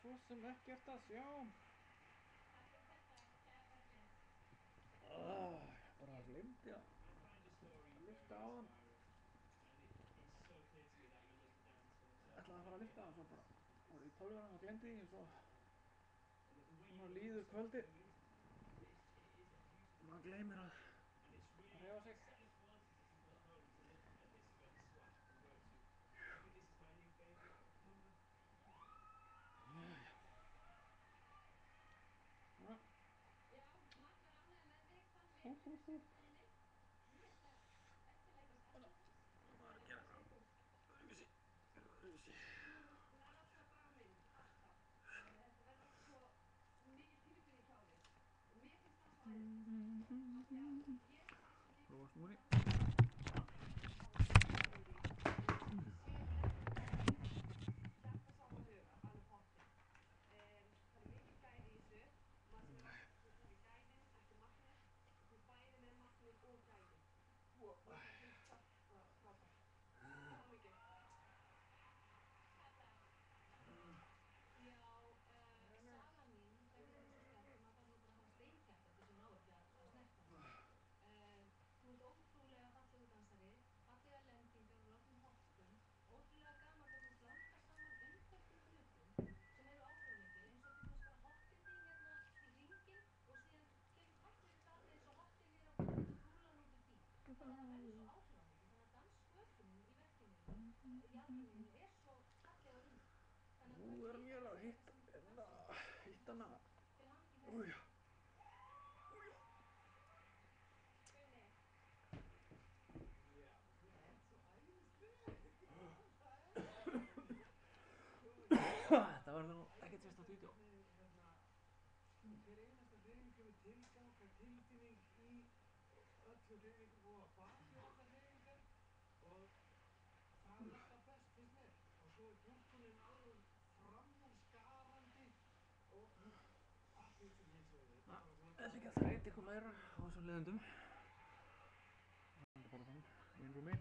svo sem ekkert að sjá. Bara gleymdi að lyfta á hann. Ætlaði að fara að lyfta og svo bara voru í tölvunum og gleymdi því og svo líður kvöldið og maður gleymir að hreyfa sig. Prófa snúri. Nú ég að hitta hana. Úja. Þetta var nú ekkert sérstakt vídeó. Hver einasta hreyfing hefur tilgang, tilfinning í öllu hreyfingum og að baki allar hreyfingar og það alltaf best finnst mér. Og svo túlkunin alveg framúrskarandi og hugsun hins vegar. Þessi ekki að þræta ykkur meira á þessum leiðendum. Það er bara þannig, í einrúmi.